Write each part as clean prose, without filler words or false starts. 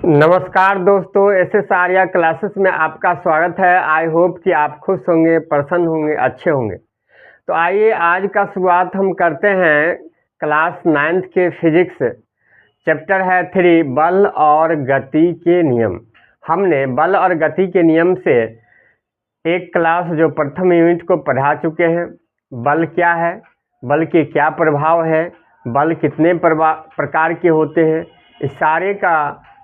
नमस्कार दोस्तों, SS Arya classes में आपका स्वागत है। आई होप कि आप खुश होंगे, प्रसन्न होंगे, अच्छे होंगे। तो आइए आज का शुरुआत हम करते हैं क्लास 9th के फिजिक्स। चैप्टर है 3 बल और गति के नियम। हमने बल और गति के नियम से एक क्लास जो प्रथम यूनिट को पढ़ा चुके हैं। बल क्या है, बल के क्या प्रभाव है, बल कितने प्रकार के होते हैं, इस सारे का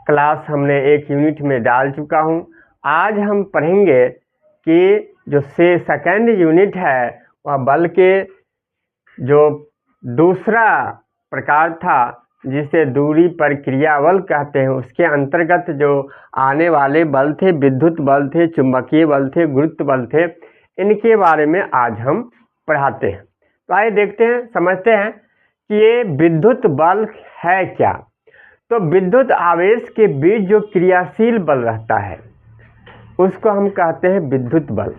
क्लास हमने एक यूनिट में डाल चुका हूं। आज हम पढ़ेंगे कि जो सेकंड यूनिट है वह बल के जो दूसरा प्रकार था जिसे दूरी पर क्रिया बल कहते हैं, उसके अंतर्गत जो आने वाले बल थे, विद्युत बल थे, चुंबकीय बल थे, गुरुत्व बल थे, इनके बारे में आज हम पढ़ाते हैं। तो आइए देखते हैं, समझते हैं कि ये विद्युत बल है क्या। तो विद्युत आवेश के बीच जो क्रियाशील बल रहता है उसको हम कहते हैं विद्युत बल,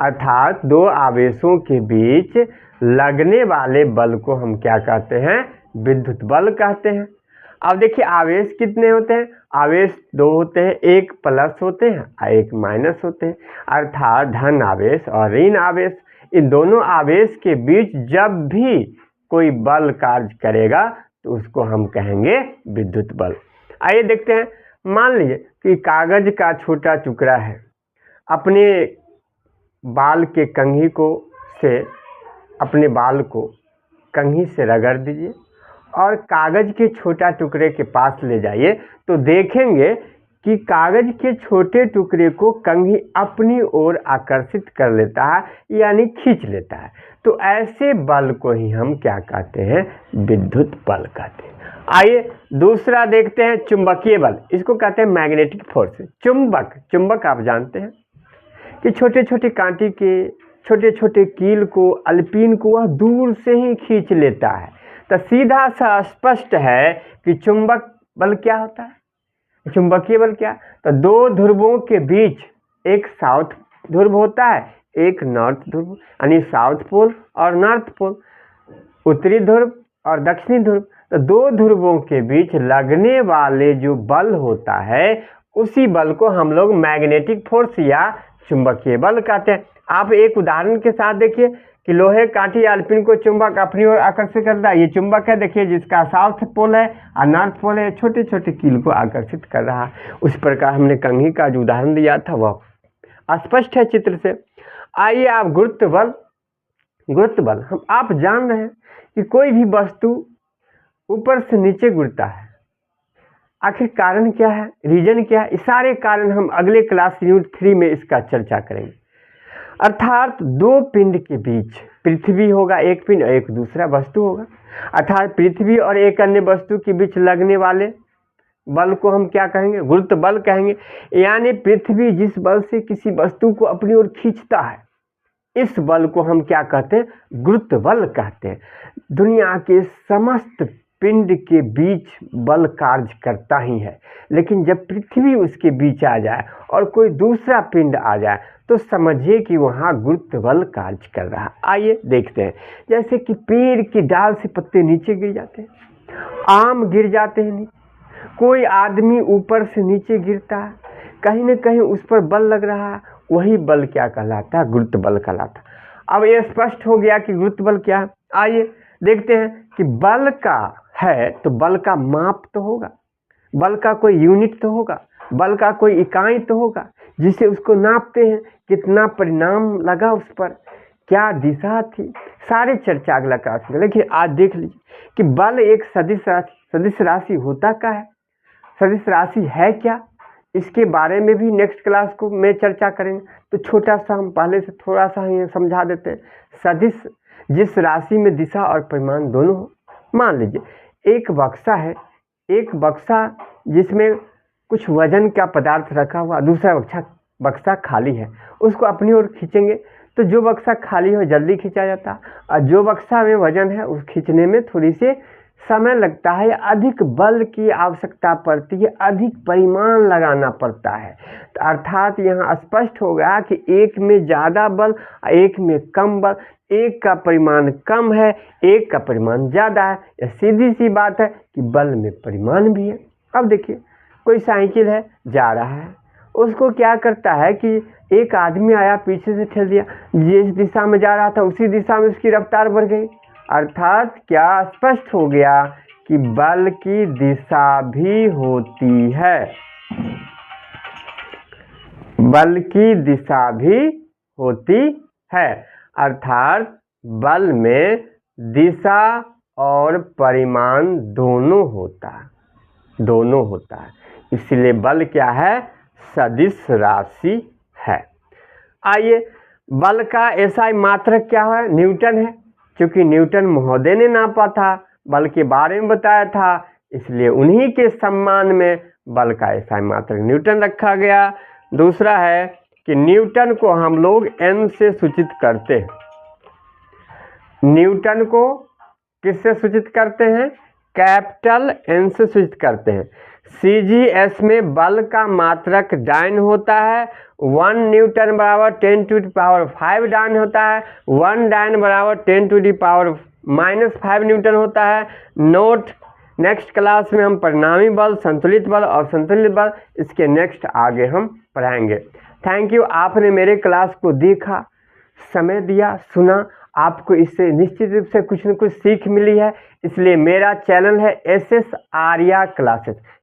अर्थात दो आवेशों के बीच लगने वाले बल को हम क्या कहते हैं, विद्युत बल कहते हैं। अब देखिए आवेश कितने होते हैं, आवेश दो होते हैं, एक प्लस होते हैं और एक माइनस होते हैं, अर्थात धन आवेश और ऋण आवेश। इन दोनों आवेश के बीच जब भी कोई बल कार्य करेगा तो उसको हम कहेंगे विद्युत बल। आइए देखते हैं, मान लीजिए कि कागज का छोटा टुकड़ा है, अपने बाल के कंघी को से अपने बाल को कंघी से रगड़ दीजिए और कागज के छोटा टुकड़े के पास ले जाइए तो देखेंगे कि कागज के छोटे टुकड़े को कंघी अपनी ओर आकर्षित कर लेता है, यानी खींच लेता है। तो ऐसे बल को ही हम क्या कहते हैं, विद्युत बल कहते हैं। आइए दूसरा देखते हैं, चुंबकीय बल। इसको कहते हैं मैग्नेटिक फोर्स। चुंबक आप जानते हैं कि छोटे छोटे कांटे के छोटे छोटे कील को, अल्पिन को वह दूर से ही खींच लेता है। तो सीधा सा स्पष्ट है कि चुंबक बल क्या होता है, चुंबकीय बल क्या। तो दो ध्रुवों के बीच एक साउथ ध्रुव होता है, एक नॉर्थ ध्रुव, यानी साउथ पोल और नॉर्थ पोल, उत्तरी ध्रुव और दक्षिणी ध्रुव। तो दो ध्रुवों के बीच लगने वाले जो बल होता है उसी बल को हम लोग मैग्नेटिक फोर्स या चुंबकीय बल कहते हैं। आप एक उदाहरण के साथ देखिए कि लोहे कांटे या अल्पिन को चुंबक अपनी ओर आकर्षित करता है। ये चुंबक है, देखिए, जिसका साउथ पोल है और नॉर्थ पोल है, छोटे छोटे कील को आकर्षित कर रहा है। उस प्रकार हमने कंघी का जो उदाहरण दिया था वह स्पष्ट है चित्र से। आइए आप गुरुत्व बल हम आप जान रहे हैं कि कोई भी वस्तु ऊपर से नीचे गिरता है, आखिर कारण क्या है, रीजन क्या है, इस सारे कारण हम अगले क्लास यूनिट 3 में इसका चर्चा करेंगे। अर्थात दो पिंड के बीच, पृथ्वी होगा एक पिंड और एक दूसरा वस्तु होगा, अर्थात पृथ्वी और एक अन्य वस्तु के बीच लगने वाले बल को हम क्या कहेंगे, गुरुत्व बल कहेंगे। यानी पृथ्वी जिस बल से किसी वस्तु को अपनी ओर खींचता है, इस बल को हम क्या कहते हैं, गुरुत्व बल कहते हैं। दुनिया के समस्त पिंड के बीच बल कार्य करता ही है, लेकिन जब पृथ्वी उसके बीच आ जाए और कोई दूसरा पिंड आ जाए तो समझिए कि वहाँ गुरुत्व बल कार्य कर रहा है। आइए देखते हैं, जैसे कि पेड़ की डाल से पत्ते नीचे गिर जाते हैं, आम गिर जाते हैं नीचे, कोई आदमी ऊपर से नीचे गिरता है, कहीं न कहीं उस पर बल लग रहा है, वही बल क्या कहलाता है, गुरुत्व बल कहलाता है। अब ये स्पष्ट हो गया कि गुरुत्व बल क्या है। आइए देखते हैं कि बल का है तो बल का माप तो होगा, बल का कोई यूनिट तो होगा, बल का कोई इकाई तो होगा जिसे उसको नापते हैं, कितना परिणाम लगा उस पर, क्या दिशा थी, सारे चर्चा अगला क्लास में। लेकिन आज देख लीजिए कि बल एक सदिश राशि होता क्या है, सदिश राशि है क्या, इसके बारे में भी नेक्स्ट क्लास को में चर्चा करेंगे। तो छोटा सा हम पहले से थोड़ा सा ही समझा देते हैं। सदिश जिस राशि में दिशा और परिमाण दोनों हो। मान लीजिए एक बक्सा है, एक बक्सा जिसमें कुछ वजन का पदार्थ रखा हुआ, दूसरा बक्सा खाली है, उसको अपनी ओर खींचेंगे तो जो बक्सा खाली हो जल्दी खींचा जाता है और जो बक्सा में वजन है उस खींचने में थोड़ी सी समय लगता है, अधिक बल की आवश्यकता पड़ती है, अधिक परिमाण लगाना पड़ता है। तो अर्थात यहाँ स्पष्ट हो गया कि एक में ज़्यादा बल, एक में कम बल, एक का परिमाण कम है, एक का परिमाण ज़्यादा है। यह सीधी सी बात है कि बल में परिमाण भी है। अब देखिए कोई साइकिल है, जा रहा है, उसको क्या करता है कि एक आदमी आया पीछे से ठेल दिया, जिस दिशा में जा रहा था उसी दिशा में उसकी रफ्तार बढ़ गई। अर्थात क्या स्पष्ट हो गया कि बल की दिशा भी होती है, बल की दिशा भी होती है। अर्थात बल में दिशा और परिमाण दोनों होता है, इसलिए बल क्या है, सदिश राशि है। आइए, बल का एसआई मात्रक क्या है, न्यूटन है। क्योंकि न्यूटन महोदय ने नापा था, बल के बारे में बताया था, इसलिए उन्हीं के सम्मान में बल का एसआई मात्रक न्यूटन रखा गया। दूसरा है कि न्यूटन को हम लोग एन से सूचित करते हैं। न्यूटन को किससे सूचित करते हैं, कैपिटल एन से सूचित करते हैं। CGS में बल का मात्रक डायन होता है। 1 न्यूटन बराबर 10⁵ डायन होता है। 1 डायन बराबर 10⁻⁻5 न्यूटन होता है। नोट, नेक्स्ट क्लास में हम परिणामी बल, संतुलित बल और संतुलित बल, इसके नेक्स्ट आगे हम पढ़ाएंगे। थैंक यू, आपने मेरे क्लास को देखा, समय दिया, सुना। आपको इससे निश्चित रूप से कुछ न कुछ सीख मिली है, इसलिए मेरा चैनल है SS आर्या क्लासेस।